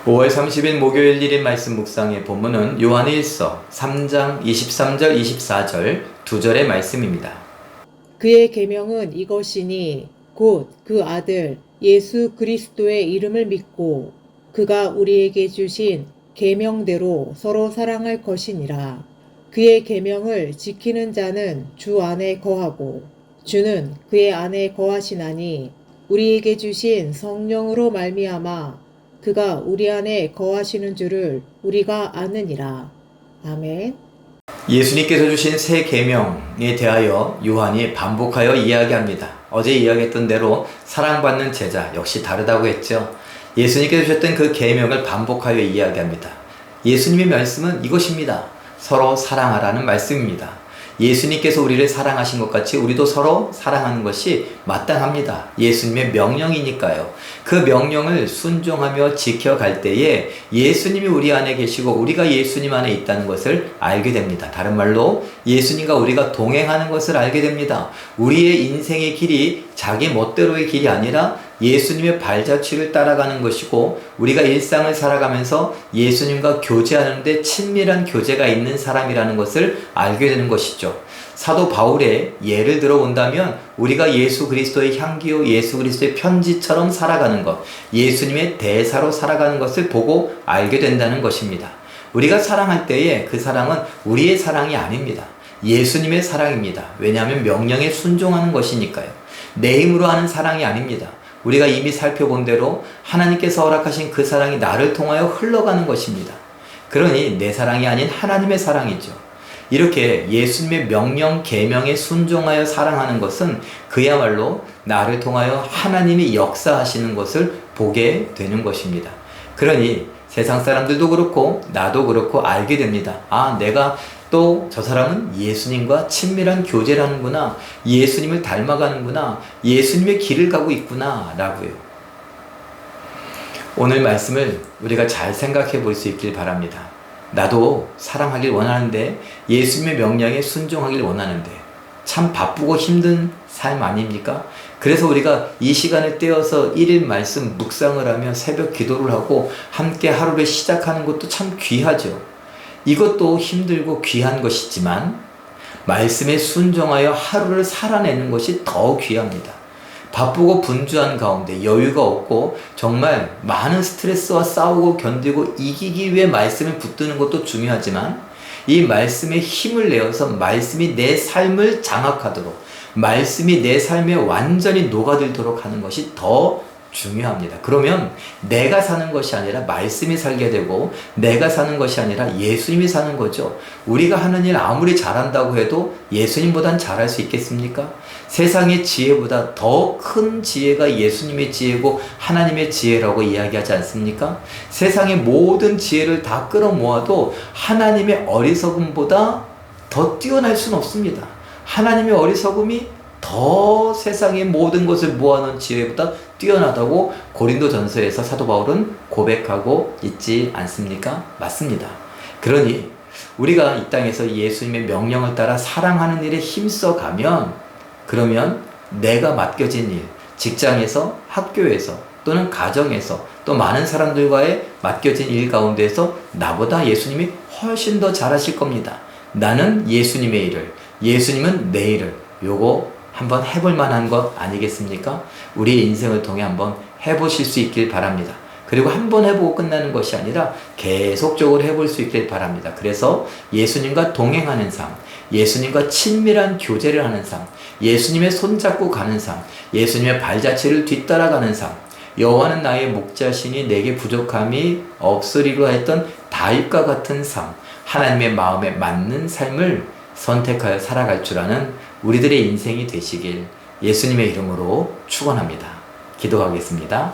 5월 30일 목요일 1인 말씀 묵상의 본문은 요한일서 3장 23절 24절 2절의 말씀입니다. 그의 계명은 이것이니 곧 그 아들 예수 그리스도의 이름을 믿고 그가 우리에게 주신 계명대로 서로 사랑할 것이니라. 그의 계명을 지키는 자는 주 안에 거하고 주는 그의 안에 거하시나니 우리에게 주신 성령으로 말미암아 그가 우리 안에 거하시는 줄을 우리가 아느니라. 아멘. 예수님께서 주신 새 계명에 대하여 요한이 반복하여 이야기합니다. 어제 이야기했던 대로 사랑받는 제자 역시 다르다고 했죠. 예수님께서 주셨던 그 계명을 반복하여 이야기합니다. 예수님의 말씀은 이것입니다. 서로 사랑하라는 말씀입니다. 예수님께서 우리를 사랑하신 것 같이 우리도 서로 사랑하는 것이 마땅합니다. 예수님의 명령이니까요. 그 명령을 순종하며 지켜갈 때에 예수님이 우리 안에 계시고 우리가 예수님 안에 있다는 것을 알게 됩니다. 다른 말로 예수님과 우리가 동행하는 것을 알게 됩니다. 우리의 인생의 길이 자기 멋대로의 길이 아니라 예수님의 발자취를 따라가는 것이고 우리가 일상을 살아가면서 예수님과 교제하는데 친밀한 교제가 있는 사람이라는 것을 알게 되는 것이죠. 사도 바울의 예를 들어 본다면 우리가 예수 그리스도의 향기요 예수 그리스도의 편지처럼 살아가는 것, 예수님의 대사로 살아가는 것을 보고 알게 된다는 것입니다. 우리가 사랑할 때에 그 사랑은 우리의 사랑이 아닙니다. 예수님의 사랑입니다. 왜냐하면 명령에 순종하는 것이니까요. 내 힘으로 하는 사랑이 아닙니다. 우리가 이미 살펴본 대로 하나님께서 허락하신 그 사랑이 나를 통하여 흘러가는 것입니다. 그러니 내 사랑이 아닌 하나님의 사랑이죠. 이렇게 예수님의 명령, 계명에 순종하여 사랑하는 것은 그야말로 나를 통하여 하나님이 역사하시는 것을 보게 되는 것입니다. 그러니 세상 사람들도 그렇고 나도 그렇고 알게 됩니다. 아, 내가 또 저 사람은 예수님과 친밀한 교제를 하는구나. 예수님을 닮아가는구나. 예수님의 길을 가고 있구나. 라고요. 오늘 말씀을 우리가 잘 생각해 볼 수 있길 바랍니다. 나도 사랑하길 원하는데 예수님의 명령에 순종하길 원하는데 참 바쁘고 힘든 삶 아닙니까? 그래서 우리가 이 시간을 떼어서 1일 말씀 묵상을 하며 새벽 기도를 하고 함께 하루를 시작하는 것도 참 귀하죠. 이것도 힘들고 귀한 것이지만 말씀에 순종하여 하루를 살아내는 것이 더 귀합니다. 바쁘고 분주한 가운데 여유가 없고 정말 많은 스트레스와 싸우고 견디고 이기기 위해 말씀을 붙드는 것도 중요하지만 이 말씀에 힘을 내어서 말씀이 내 삶을 장악하도록 말씀이 내 삶에 완전히 녹아들도록 하는 것이 더 중요합니다. 그러면 내가 사는 것이 아니라 말씀이 살게 되고 내가 사는 것이 아니라 예수님이 사는 거죠. 우리가 하는 일 아무리 잘한다고 해도 예수님보단 잘할 수 있겠습니까? 세상의 지혜보다 더 큰 지혜가 예수님의 지혜고 하나님의 지혜라고 이야기하지 않습니까? 세상의 모든 지혜를 다 끌어모아도 하나님의 어리석음보다 더 뛰어날 수는 없습니다. 하나님의 어리석음이 더 세상의 모든 것을 모아놓은 지혜보다 뛰어나다고 고린도전서에서 사도 바울은 고백하고 있지 않습니까? 맞습니다. 그러니 우리가 이 땅에서 예수님의 명령을 따라 사랑하는 일에 힘써 가면 그러면 내가 맡겨진 일, 직장에서, 학교에서 또는 가정에서 또 많은 사람들과의 맡겨진 일 가운데에서 나보다 예수님이 훨씬 더 잘하실 겁니다. 나는 예수님의 일을, 예수님은 내 일을 요거 한번 해볼 만한 것 아니겠습니까? 우리의 인생을 통해 한번 해보실 수 있길 바랍니다. 그리고 한번 해보고 끝나는 것이 아니라 계속적으로 해볼 수 있길 바랍니다. 그래서 예수님과 동행하는 삶, 예수님과 친밀한 교제를 하는 삶, 예수님의 손잡고 가는 삶, 예수님의 발자취를 뒤따라가는 삶, 여호와는 나의 목자시니 내게 부족함이 없으리라 했던 다윗과 같은 삶, 하나님의 마음에 맞는 삶을 선택하여 살아갈 줄 아는 우리들의 인생이 되시길 예수님의 이름으로 축원합니다. 기도하겠습니다.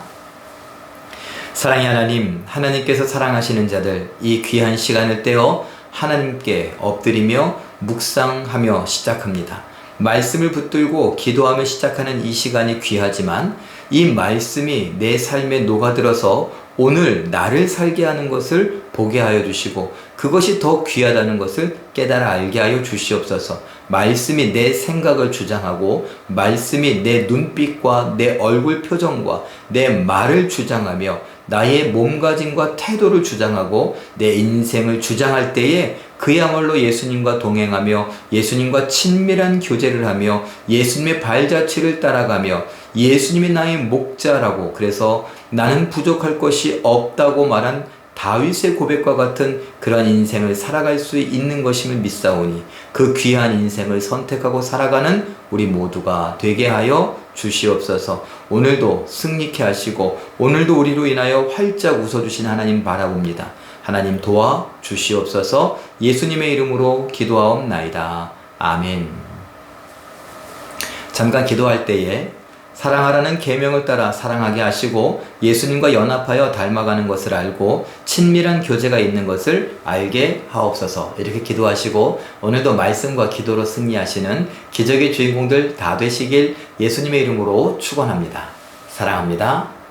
사랑의 하나님, 하나님께서 사랑하시는 자들 이 귀한 시간을 떼어 하나님께 엎드리며 묵상하며 시작합니다. 말씀을 붙들고 기도하며 시작하는 이 시간이 귀하지만 이 말씀이 내 삶에 녹아들어서 오늘 나를 살게 하는 것을 보게 하여 주시고 그것이 더 귀하다는 것을 깨달아 알게 하여 주시옵소서. 말씀이 내 생각을 주장하고 말씀이 내 눈빛과 내 얼굴 표정과 내 말을 주장하며 나의 몸가짐과 태도를 주장하고 내 인생을 주장할 때에 그야말로 예수님과 동행하며 예수님과 친밀한 교제를 하며 예수님의 발자취를 따라가며 예수님이 나의 목자라고, 그래서 나는 부족할 것이 없다고 말한 다윗의 고백과 같은 그런 인생을 살아갈 수 있는 것임을 믿사오니 그 귀한 인생을 선택하고 살아가는 우리 모두가 되게 하여 주시옵소서. 오늘도 승리케 하시고 오늘도 우리로 인하여 활짝 웃어주신 하나님 바라봅니다. 하나님 도와 주시옵소서. 예수님의 이름으로 기도하옵나이다. 아멘. 잠깐 기도할 때에 사랑하라는 계명을 따라 사랑하게 하시고 예수님과 연합하여 닮아가는 것을 알고 친밀한 교제가 있는 것을 알게 하옵소서. 이렇게 기도하시고 오늘도 말씀과 기도로 승리하시는 기적의 주인공들 다 되시길 예수님의 이름으로 축원합니다. 사랑합니다.